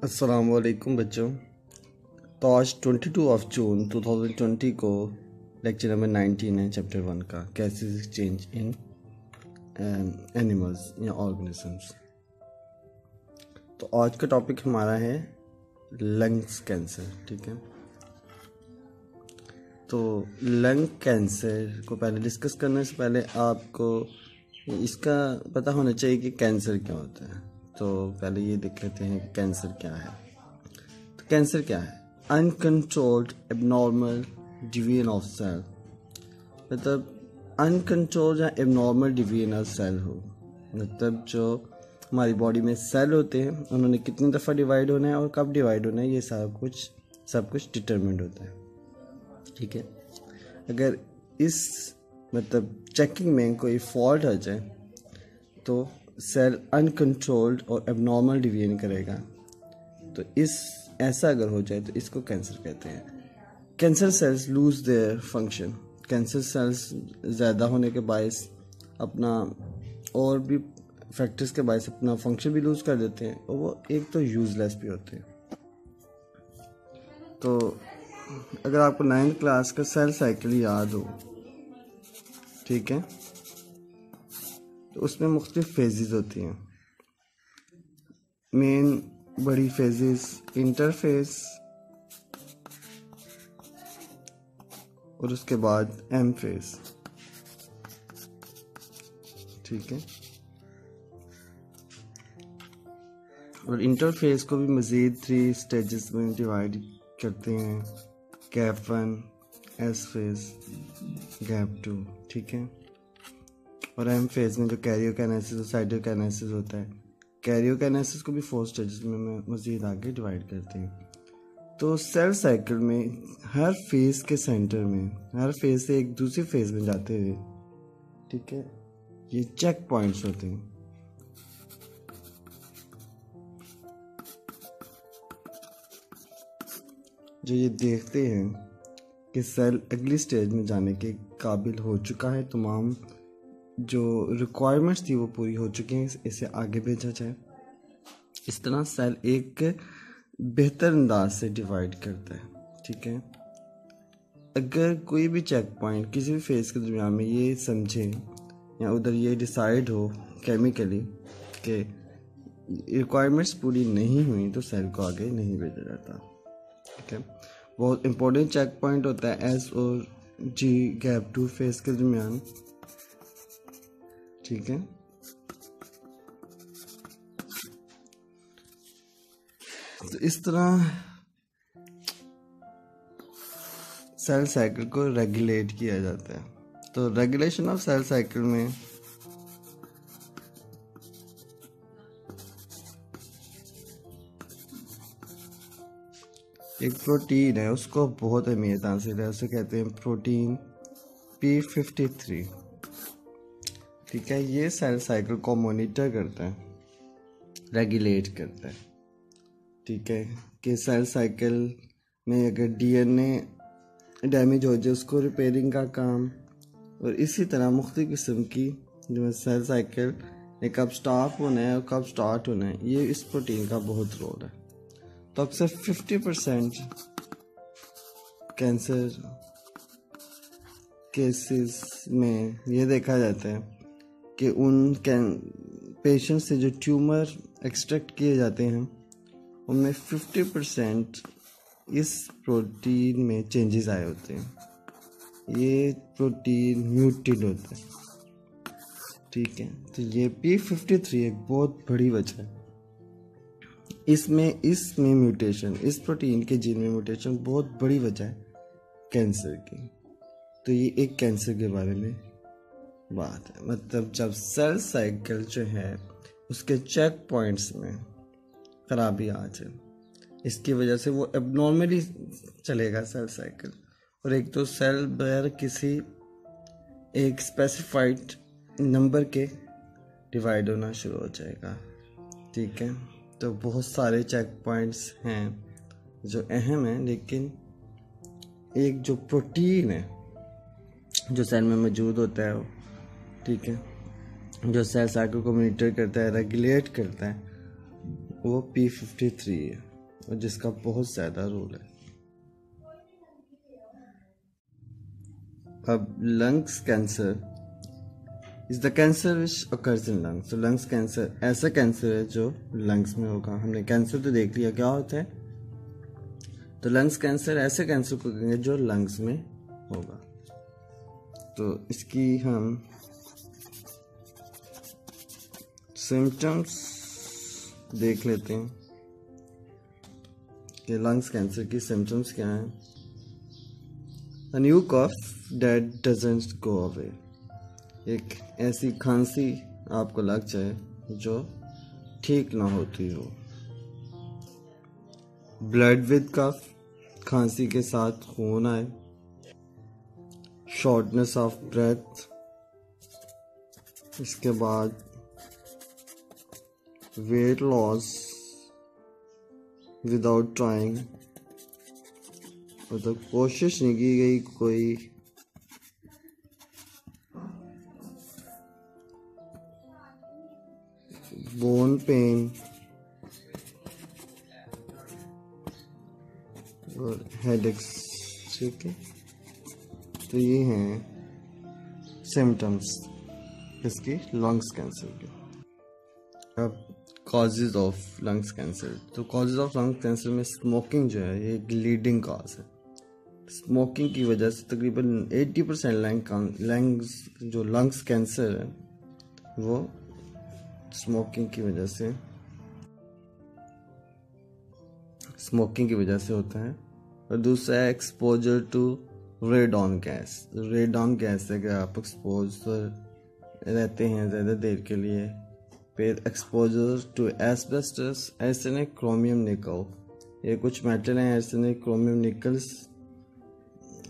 अस्सलामुअलैकुम बच्चों। तो आज 22 जून 2020 को लेक्चर नंबर 19 है चैप्टर 1 का, कैसेस चेंज इन एनिमल्स या ऑर्गेनिजम्स। तो आज का टॉपिक हमारा है लंग्स कैंसर। ठीक है, तो लंग कैंसर को पहले डिस्कस करने से पहले आपको इसका पता होना चाहिए कि कैंसर क्या होता है। तो पहले ये देख लेते हैं कि कैंसर क्या है। तो कैंसर क्या है? Uncontrolled abnormal division of cell, मतलब अनकंट्रोल्ड या एबनॉर्मल डिवीजन ऑफ सेल हो, मतलब जो हमारी बॉडी में सेल होते हैं उन्होंने कितनी दफ़ा डिवाइड होना है और कब डिवाइड होना है, ये सब कुछ डिटरमिंड होता है। ठीक है, अगर इस मतलब चेकिंग में कोई फॉल्ट आ जाए तो सेल अनकंट्रोल्ड और एबनॉर्मल डिवीजन करेगा। तो ऐसा अगर हो जाए तो इसको कैंसर कहते हैं। Cancer cells lose their function, cancer cells ज़्यादा होने के बायस अपना और भी फैक्टर्स के बायस अपना फंक्शन भी लूज कर देते हैं और वो एक तो यूजलेस भी होते हैं। तो अगर आपको 9th क्लास का सेल साइकिल याद हो, ठीक है, तो उसमें मुख्तलिफ फेजेस होती हैं। मेन बड़ी फेजेस इंटरफेज और उसके बाद एम फेज। ठीक है, और इंटरफेज को भी मज़ीद 3 स्टेजेस में डिवाइड करते हैं, गैप 1, एस फेज, गैप 2। ठीक है, और एम फेज में जो कैरियोकाइनेसिस और साइटोकाइनेसिस होता है, कैरियोकाइनेसिस को भी 4 स्टेजेस में मज़ीद आगे डिवाइड करते हैं। तो सेल साइकिल में हर फेज के सेंटर में, हर फेज से एक दूसरी फेज में जाते हुए, ठीक है, ये चेक पॉइंट्स होते हैं। जो ये देखते हैं कि सेल अगली स्टेज में जाने के काबिल हो चुका है, तमाम जो रिक्वायरमेंट्स थी वो पूरी हो चुकी हैं, इसे आगे भेजा जाए। इस तरह सेल एक बेहतर अंदाज से डिवाइड करता है। ठीक है, अगर कोई भी चेक पॉइंट किसी भी फेज के दरमियान में ये समझे या उधर ये डिसाइड हो केमिकली कि रिक्वायरमेंट्स पूरी नहीं हुई तो सेल को आगे नहीं भेजा जाता। ठीक है, बहुत इंपॉर्टेंट चेक पॉइंट होता है एस और जी गैप 2 फेज के दरमियान। ठीक है, तो इस तरह सेल साइकिल को रेगुलेट किया जाता है। तो रेगुलेशन ऑफ सेल साइकिल में एक प्रोटीन है, उसको बहुत अहमियत हासिल है, उसे कहते हैं प्रोटीन P53। ठीक है, ये सेल साइकिल को मॉनिटर करता है, रेगुलेट करता है। ठीक है, कि सेल साइकिल में अगर डीएनए डैमेज हो जाए उसको रिपेयरिंग का काम, और इसी तरह मुख्तलिफ किस्म की जो सेल साइकिल ने कब स्टॉप होना है और कब स्टार्ट होना है, ये इस प्रोटीन का बहुत रोल है। तो अक्सर 50% कैंसर केसेस में ये देखा जाता है कि उन पेशेंट से जो ट्यूमर एक्सट्रैक्ट किए जाते हैं उनमें 50% इस प्रोटीन में चेंजेस आए होते हैं। ये प्रोटीन म्यूटेड होता है। ठीक है, तो ये P53 एक बहुत बड़ी वजह है। इसमें म्यूटेशन, इस प्रोटीन के जीन में म्यूटेशन बहुत बड़ी वजह है कैंसर की। तो ये एक कैंसर के बारे में बात है, मतलब जब सेल साइकिल जो है उसके चेक पॉइंट्स में खराबी आ जाए, इसकी वजह से वो एबनॉर्मली चलेगा सेल साइकिल, और एक तो सेल बगैर किसी एक स्पेसिफाइड नंबर के डिवाइड होना शुरू हो जाएगा। ठीक है, तो बहुत सारे चेक पॉइंट्स हैं जो अहम हैं, लेकिन एक जो प्रोटीन है जो सेल में मौजूद होता है, ठीक है, जो सेल साइकिल को मॉनिटर करता है, रेगुलेट करता है, वो P53 है। और जिसका बहुत ज़्यादा रोल है। अब lungs cancer is the cancer which occurs in lungs. तो लंग्स कैंसर ऐसा कैंसर है जो लंग्स में होगा। हमने कैंसर तो देख लिया क्या होता है, तो लंग्स कैंसर ऐसे कैंसर को कहेंगे जो लंग्स में होगा। तो इसकी हम सिम्टम्स देख लेते हैं कि लंग्स कैंसर की सिम्टम्स क्या हैं। A new cough that doesn't go away, एक ऐसी खांसी आपको लग जाए जो ठीक ना होती हो। ब्लड विद कफ, खांसी के साथ खून आए। शॉर्टनेस ऑफ ब्रेथ, इसके बाद वेट लॉस विदाउट ट्राइंग, मतलब कोशिश नहीं की गई कोई। बोन पेन और हेडेक्स। ठीक है, तो ये हैं सिम्टम्स इसकी लंग्स कैंसर के। अब कॉजेज ऑफ लंग्स कैंसर, तो कॉजेज ऑफ लंग्स कैंसर में स्मोकिंग जो है ये एक लीडिंग कॉज है। स्मोकिंग की वजह से तकरीबन 80% लंग्स कैंसर है वो स्मोकिंग की वजह से होता है। और दूसरा है exposure to radon gas. Radon gas है कि आप एक्सपोज रहते हैं ज़्यादा देर के लिए। फिर exposure to asbestos, arsenic, chromium, nickel, ये कुछ मेटल हैं आर्सेनिक, क्रोमियम, निकल्स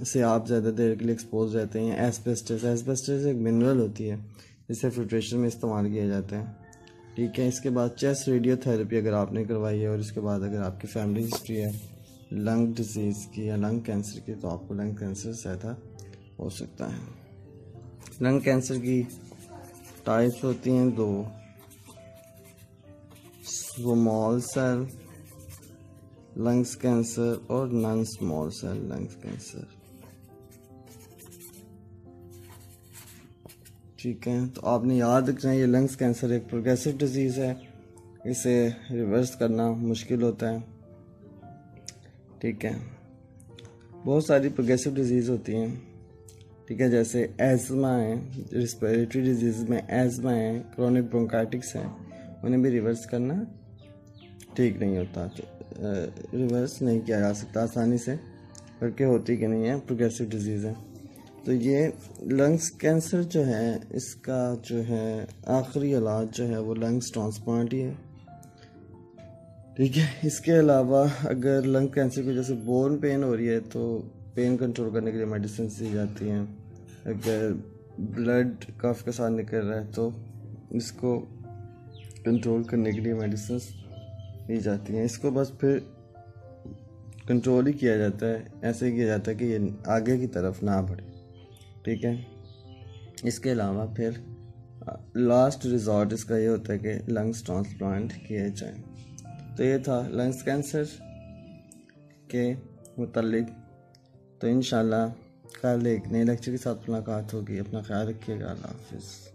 से आप ज़्यादा देर के लिए एक्सपोज रहते हैं। एस्बेस्टस एक मिनरल होती है जिसे फिल्ट्रेशन में इस्तेमाल किया जाता है। ठीक है, इसके बाद चेस्ट रेडियोथेरेपी अगर आपने करवाई है और इसके बाद अगर आपकी फैमिली हिस्ट्री है लंग डिजीज़ की या लंग कैंसर की, तो आपको लंग कैंसर ज़्यादा हो सकता है। लंग कैंसर की टाइप्स होती हैं दो, स्मॉल सेल लंग्स कैंसर और non small cell lungs cancer. ठीक है, तो आपने याद रखना है ये लंग्स कैंसर एक प्रोग्रेसिव डिजीज़ है, इसे रिवर्स करना मुश्किल होता है। ठीक है, बहुत सारी प्रोग्रेसिव डिजीज़ होती हैं। ठीक है, जैसे एज़मा है, रिस्पिरेटरी डिजीज़ में एज़मा है, क्रोनिक ब्रोंकाइटिस है, उन्हें भी रिवर्स करना ठीक नहीं होता। रिवर्स नहीं किया जा सकता आसानी से, करके होती कि नहीं है, प्रोग्रेसिव डिजीज़ है। तो ये लंग्स कैंसर जो है इसका जो है आखिरी इलाज जो है वो लंग्स ट्रांसप्लांट ही है। ठीक है, इसके अलावा अगर लंग कैंसर की वजह से बोन पेन हो रही है तो पेन कंट्रोल करने के लिए मेडिसिन दी जाती हैं। अगर ब्लड कफ के साथ निकल रहा है तो इसको कंट्रोल करने के लिए मेडिसिन दी जाती हैं। इसको बस फिर कंट्रोल ही किया जाता है, ऐसे ही किया जाता है कि ये आगे की तरफ ना बढ़े। ठीक है, इसके अलावा फिर लास्ट रिजॉर्ट इसका ये होता है कि लंग्स ट्रांसप्लांट किए जाएं। तो ये था लंग्स कैंसर के मुतालिक। तो इंशाल्लाह कल एक नए लेक्चर के साथ मुलाकात होगी। अपना ख्याल रखिएगा। अल्लाह हाफिज़।